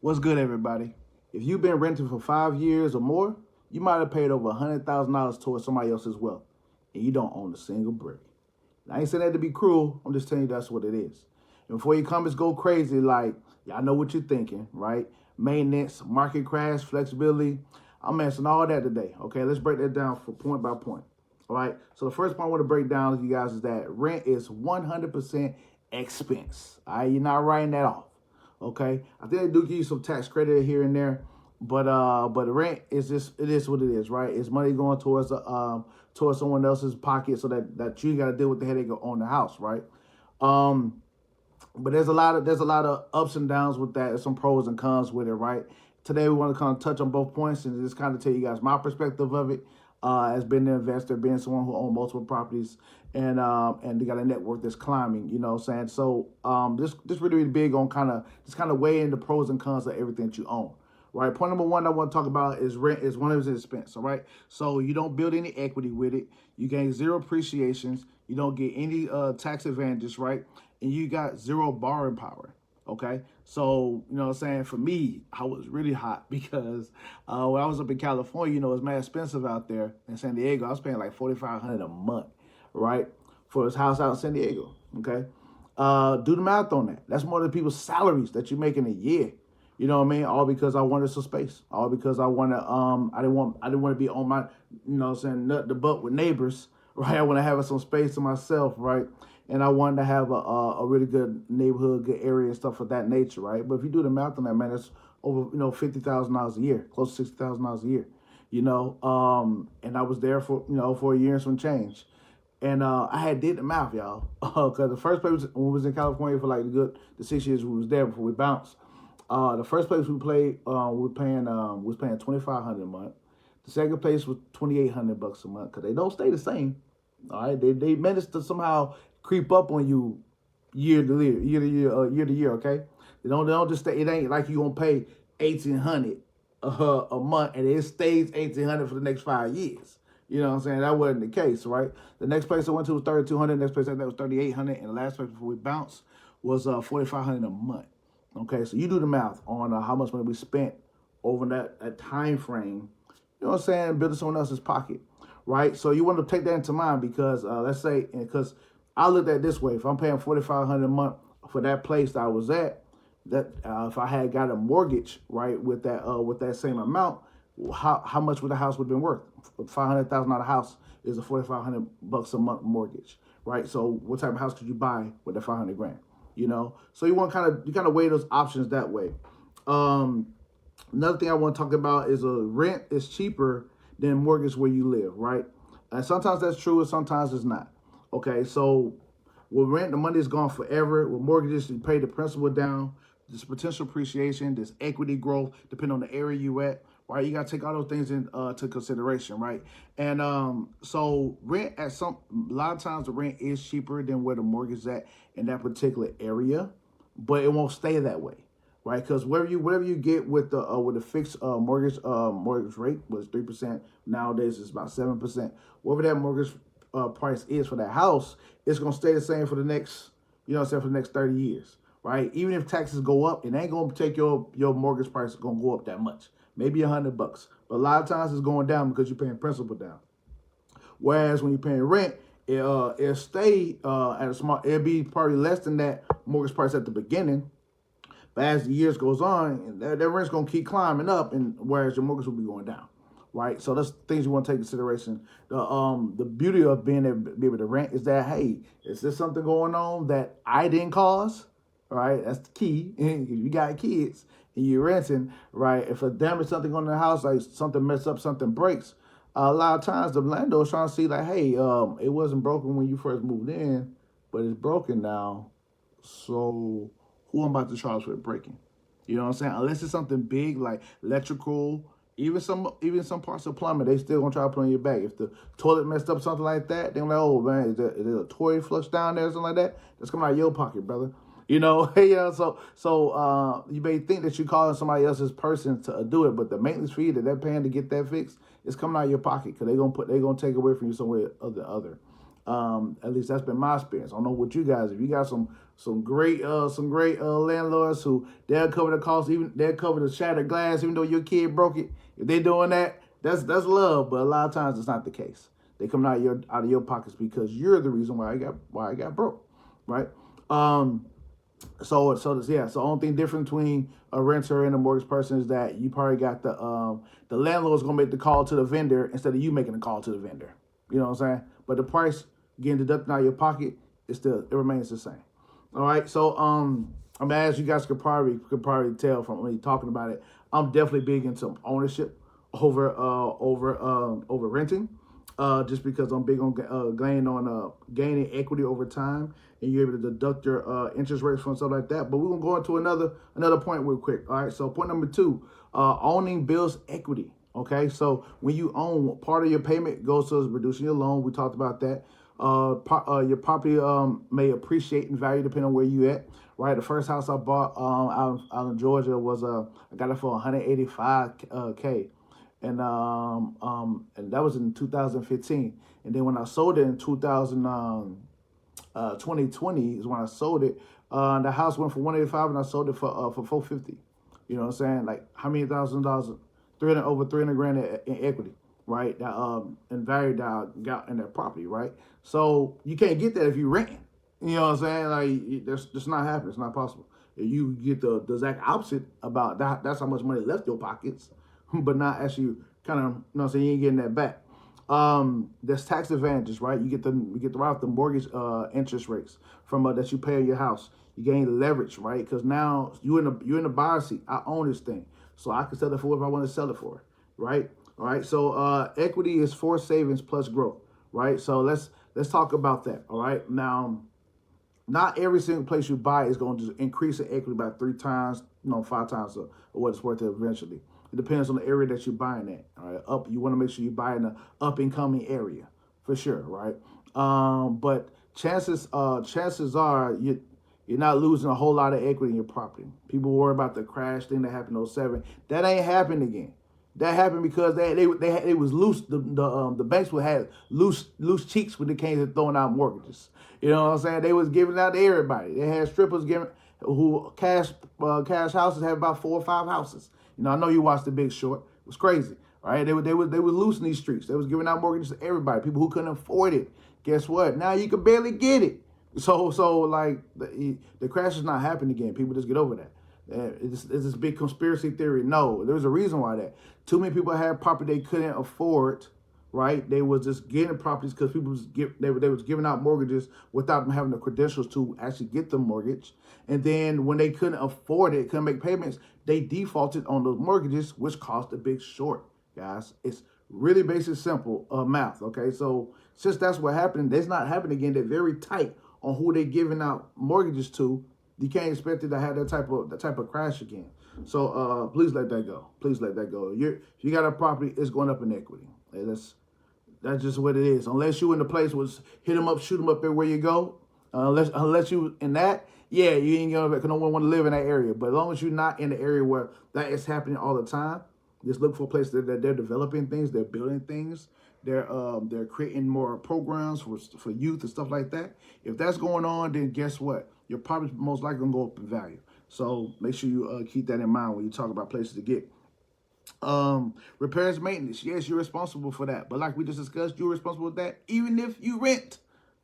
What's good, everybody? If you've been renting for 5 years or more, you might have paid over $100,000 towards somebody else's wealth, and you don't own a single brick. I ain't saying that to be cruel. I'm just telling you that's what it is. And before your comments go crazy, like, y'all know what you're thinking, right? Maintenance, market crash, flexibility. I'm answering all that today. Okay, let's break that down for point by point. All right. So the first point I want to break down with you guys is that rent is 100% expense. All right, you're not writing that off. Okay, I think they do give you some tax credit here and there, but the rent is just, it is what it is, right? It's money going towards someone else's pocket, so that you got to deal with the headache of owning the house, right? Um, but there's a lot of ups and downs with that. There's some pros and cons with it, right? Today we want to kind of touch on both points and just kind of tell you guys my perspective of it. As being an investor, being someone who owns multiple properties, and they got a network that's climbing, you know what I'm saying? So this really big on kind of weighing the pros and cons of everything that you own. Right. Point number one I want to talk about is rent is one of its expense. All right. So you don't build any equity with it. You gain zero appreciations. You don't get any tax advantages, right? And you got zero borrowing power. Okay. So, you know what I'm saying? For me, I was really hot because when I was up in California, you know, it's mad expensive out there in San Diego. I was paying like $4,500 a month, right? For this house out in San Diego. Okay. Do the math on that. That's more than people's salaries that you make in a year. You know what I mean? All because I wanted some space. All because I wanted I didn't want to be on my, you know what I'm saying, nut the butt with neighbors, right? I want to have some space to myself, right? And I wanted to have a really good neighborhood, good area and stuff of that nature, right? But if you do the math on that, man, that's over, you know, $50,000 a year, close to $60,000 a year, you know. And I was there for, you know, for a year and some change. And I had did the math, y'all, because the first place when we was in California for like the 6 years we was there before we bounced. The first place we played, we was paying $2,500 a month. The second place was $2,800 a month because they don't stay the same. All right, they managed to somehow creep up on you year to year, year to year. Okay, they don't just stay. It ain't like you gonna pay 1,800 a month and it stays 1,800 for the next 5 years. You know what I'm saying? That wasn't the case, right? The next place I went to was 3,200. Next place I went was 3,800, and the last place before we bounced was 4,500 a month. Okay, so you do the math on how much money we spent over that time frame. You know what I'm saying? Building someone else's pocket, right? So you want to take that into mind because let's say, because I looked at it this way: if I'm paying $4,500 a month for that place that I was at, that if I had got a mortgage, right, with that same amount, how much would the house would have been worth? $500,000 house is a $4,500 a month mortgage, right? So what type of house could you buy with that 500 grand? You know, so you want you kind of weigh those options that way. Another thing I want to talk about is rent is cheaper than mortgage where you live, right? And sometimes that's true and sometimes it's not. Okay, so with rent, the money is gone forever. With mortgages, you pay the principal down. There's potential appreciation, there's equity growth, depending on the area you at, right? You got to take all those things into consideration, right? And so rent a lot of times the rent is cheaper than where the mortgage is at in that particular area, but it won't stay that way, right? Because whatever you get with the fixed mortgage rate was 3%. Nowadays it's about 7%. Whatever that mortgage price is for that house, it's gonna stay the same for the next, you know what I'm saying, for the next 30 years, right? Even if taxes go up, it ain't gonna take your mortgage price is gonna go up that much. Maybe $100, but a lot of times it's going down because you're paying principal down. Whereas when you're paying rent, it'll stay at a small. It'll be probably less than that mortgage price at the beginning, but as the years goes on, that rent's gonna keep climbing up, and whereas your mortgage will be going down, right? So that's things you want to take into consideration. The beauty of being able to be able to rent is that, hey, is there something going on that I didn't cause? Right, that's the key. If you got kids and you're renting, right, if a damage something on the house, like something mess up, something breaks, a lot of times the landlord's trying to see like, hey, it wasn't broken when you first moved in, but it's broken now. So who am I about to charge for it breaking? You know what I'm saying? Unless it's something big like electrical, even some parts of plumbing, they still gonna try to put on your back. If the toilet messed up, something like that, they're like, oh man, is there a toilet flush down there or something like that? That's coming out of your pocket, brother. You know, so you may think that you're calling somebody else's person to do it, but the maintenance fee that they're paying to get that fixed is coming out of your pocket because they're gonna take away from you somewhere or the other. At least that's been my experience. I don't know what you guys. If you got some great landlords who they'll cover the cost, even they'll cover the shattered glass, even though your kid broke it. If they're doing that, that's love. But a lot of times it's not the case. They come out of your pockets because you're the reason why I got broke, right? So the only thing different between a renter and a mortgage person is that you probably got the landlord's gonna make the call to the vendor instead of you making the call to the vendor. You know what I'm saying? But the price getting deducted out of your pocket it remains the same. All right. So I mean, as you guys could probably tell from me talking about it, I'm definitely big into ownership over renting. Just because I'm big on gaining equity over time, and you're able to deduct your interest rates from stuff like that. But we're gonna go into another point real quick. All right. So point number 2, owning builds equity. Okay. So when you own, part of your payment goes to reducing your loan. We talked about that. Your property may appreciate in value depending on where you at. Right. The first house I bought out in Georgia was I got it for 185K. And that was in 2015. And then when I sold it in 2020 is when I sold it. The house went for 185 and I sold it for 450. You know what I'm saying? Like how many $1,000? Over 300 grand in equity, right? That in value that I got in that property, right? So you can't get that if you rent. You know what I'm saying? Like that's just not happening. It's not possible. If you get the exact opposite about that, that's how much money left your pockets, but not actually kind of, you know what I'm saying, you ain't getting that back. There's tax advantages, right? You get the right off the mortgage interest rates from that you pay on your house. You gain leverage, right? Because now you're in the buyer's seat. I own this thing, so I can sell it for whatever I want to sell it for, right? All right. So equity is forced savings plus growth, right? So let's talk about that. All right. Now, not every single place you buy is going to just increase the equity by 3 times, 5 times of what it's worth eventually. It depends on the area that you're buying at. All right, you want to make sure you buy in the up and coming area for sure, right? But chances are you're not losing a whole lot of equity in your property. People worry about the crash thing that happened in 07. That ain't happened again. That happened because they was loose. The banks would have loose cheeks when it came to throwing out mortgages. You know what I'm saying? They was giving out to everybody. They had strippers giving who cash houses had about 4 or 5 houses. I know you watched The Big Short. It was crazy, right? They were loose in these streets. They was giving out mortgages to everybody. People who couldn't afford it. Guess what? Now you can barely get it. So like the crash is not happening again. People just get over that. It's this big conspiracy theory. No, there's a reason why that. Too many people had property they couldn't afford, right? They was just getting properties because people was giving out mortgages without them having the credentials to actually get the mortgage. And then when they couldn't afford it, couldn't make payments, they defaulted on those mortgages, which caused a big short, guys. It's really basic, simple math, okay? So since that's what happened, that's not happening again. They're very tight on who they're giving out mortgages to. You can't expect it to have that type of crash again. So please let that go. Please let that go. If you got a property, it's going up in equity. That's just what it is. Unless you in the place was hit them up, shoot them up everywhere you go. Unless you in that, yeah, you ain't gonna, because no one want to live in that area. But as long as you're not in the area where that is happening all the time, just look for a place that they're developing things, they're building things, they're creating more programs for youth and stuff like that. If that's going on, then guess what? Your property's most likely gonna go up in value. So make sure you keep that in mind when you talk about places to get. Repairs, maintenance. Yes, you're responsible for that. But like we just discussed, you're responsible for that even if you rent.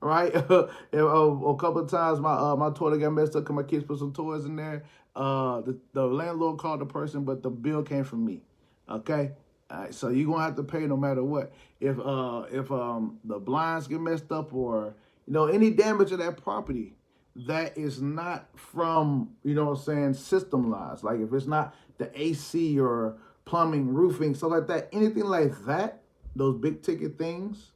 All right. A couple of times my toilet got messed up because my kids put some toys in there. The landlord called the person, but the bill came from me. Okay. All right. So you're gonna have to pay no matter what. If the blinds get messed up or any damage to that property that is not from system lines, like if it's not the AC or plumbing, roofing, stuff like that, anything like that, those big ticket things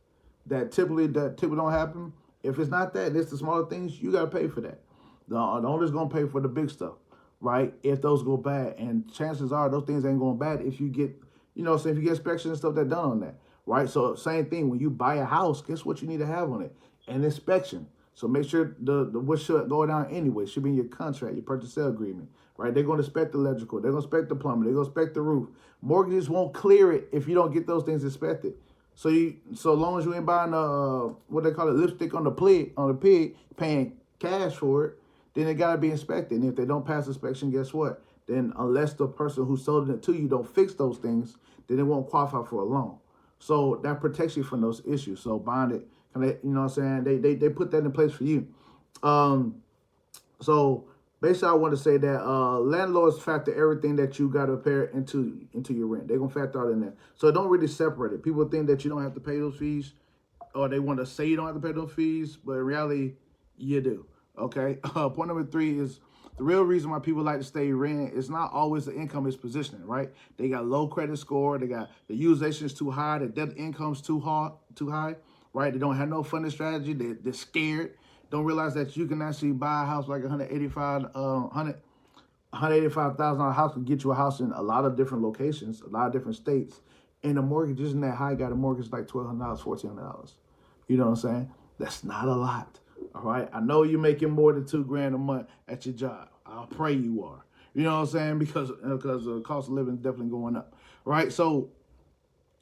that typically don't happen. If it's not that, it's the smaller things, you gotta pay for that. The owner's gonna pay for the big stuff, right? If those go bad, and chances are those things ain't going bad if you get, if you get inspections and stuff that done on that, right? So same thing when you buy a house, guess what you need to have on it? An inspection. So make sure the what should go down anyway. It should be in your contract, your purchase sale agreement, right? They're going to inspect the electrical. They're going to inspect the plumbing. They're going to inspect the roof. Mortgages won't clear it if you don't get those things inspected. So long as you ain't buying what they call it, lipstick on the pig, paying cash for it, then it gotta be inspected. And if they don't pass inspection, guess what? Then unless the person who sold it to you don't fix those things, then it won't qualify for a loan. So that protects you from those issues. So bond it, you know what I'm saying? They put that in place for you. So basically, I want to say that landlords factor everything that you got to pay into your rent. They're gonna factor out in there. So don't really separate it. People think that you don't have to pay those fees, or they want to say you don't have to pay those fees, but in reality, you do. Okay. Point number 3 is the real reason why people like to stay rent. It's not always the income, is positioning, right? They got low credit score. They got the utilization is too high. The debt income's too high, right? They don't have no funding strategy. They're scared. Don't realize that you can actually buy a house like $185,000 house can get you a house in a lot of different locations, a lot of different states, and the mortgage isn't that high. Got a mortgage like $1,200, $1,400. You know what I'm saying? That's not a lot. All right. I know you're making more than $2,000 a month at your job. I'll pray you are. You know what I'm saying? Because the cost of living is definitely going up. Right. So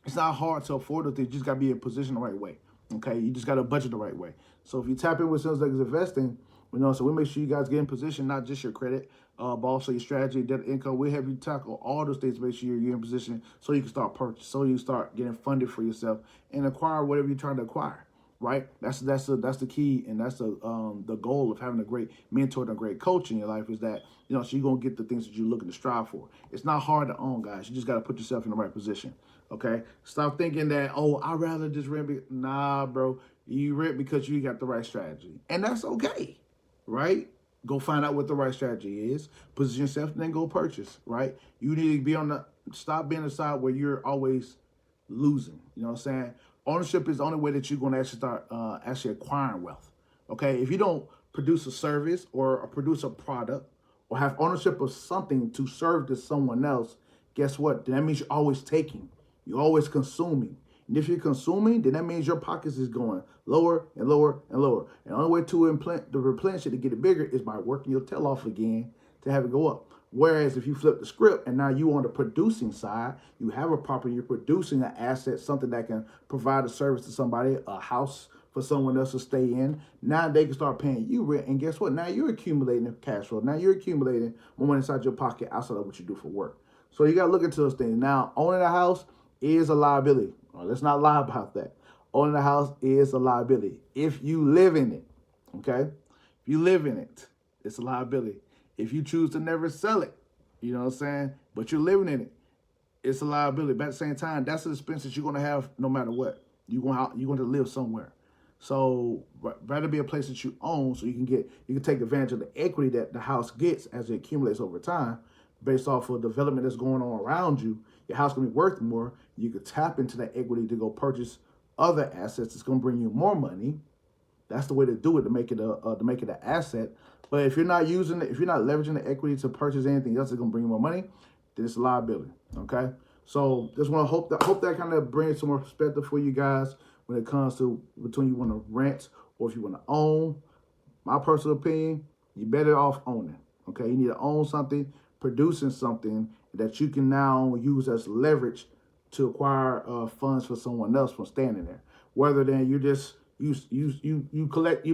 it's not hard to afford it. You just got to be in position the right way. Okay. You just got to budget the right way. So if you tap in with Simms Legacy Investing, so we make sure you guys get in position, not just your credit, but also your strategy, debt, income. We have you tackle all those things to make sure you're in position so you can start purchase, so you start getting funded for yourself and acquire whatever you're trying to acquire. Right? That's the key, and that's the goal of having a great mentor and a great coach in your life, is that so you're gonna get the things that you're looking to strive for. It's not hard to own, guys. You just gotta put yourself in the right position. Okay? Stop thinking that, I'd rather just rent. Nah, bro. You rent because you got the right strategy. And that's okay. Right? Go find out what the right strategy is. Position yourself, and then go purchase. Right? You need to stop being the side where you're always losing. You know what I'm saying? Ownership is the only way that you're going to actually start actually acquiring wealth. Okay? If you don't produce a service or produce a product or have ownership of something to serve to someone else, guess what? That means you're always taking. You're always consuming. And if you're consuming, then that means your pockets is going lower and lower and lower. And the only way to replenish it, to get it bigger, is by working your tail off again to have it go up. Whereas if you flip the script and now you on the producing side, you have a property, you're producing an asset, something that can provide a service to somebody, a house for someone else to stay in. Now they can start paying you rent. And guess what? Now you're accumulating cash flow. Now you're accumulating more money inside your pocket outside of what you do for work. So you got to look into those things. Now, owning a house is a liability. Let's not lie about that. Owning a house is a liability. If you live in it, okay? If you live in it, it's a liability. If you choose to never sell it, you know what I'm saying, but you're living in it, it's a liability. But at the same time, that's an expense that you're going to have no matter what. You're going to live somewhere. So rather be a place that you own, so you can take advantage of the equity that the house gets as it accumulates over time, based off of development that's going on around you. Your house going to be worth more. You could tap into that equity to go purchase other assets. It's going to bring you more money. That's the way to do it, to make it an asset. But if you're not using it, if you're not leveraging the equity to purchase anything else that's going to bring you more money, then it's a liability. Okay. So just want to hope that kind of brings some more perspective for you guys when it comes to between you want to rent or if you want to own. My personal opinion, you're better off owning. Okay. You need to own something, producing something that you can now use as leverage to acquire funds for someone else from standing there. Whether then you just you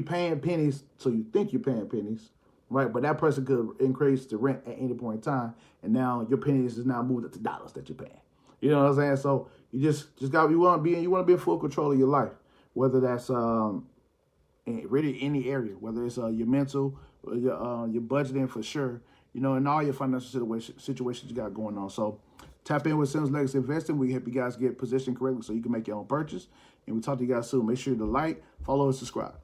paying pennies, so you think you're paying pennies, right? But that person could increase the rent at any point in time, and now your pennies is now moved up to dollars that you're paying. You know what I'm saying? So you just got you want to be in full control of your life, whether that's in really any area, whether it's your mental, your budgeting for sure, and all your financial situations you got going on. So tap in with Simms Legacy Investing. We help you guys get positioned correctly so you can make your own purchase. And we'll talk to you guys soon. Make sure to like, follow, and subscribe.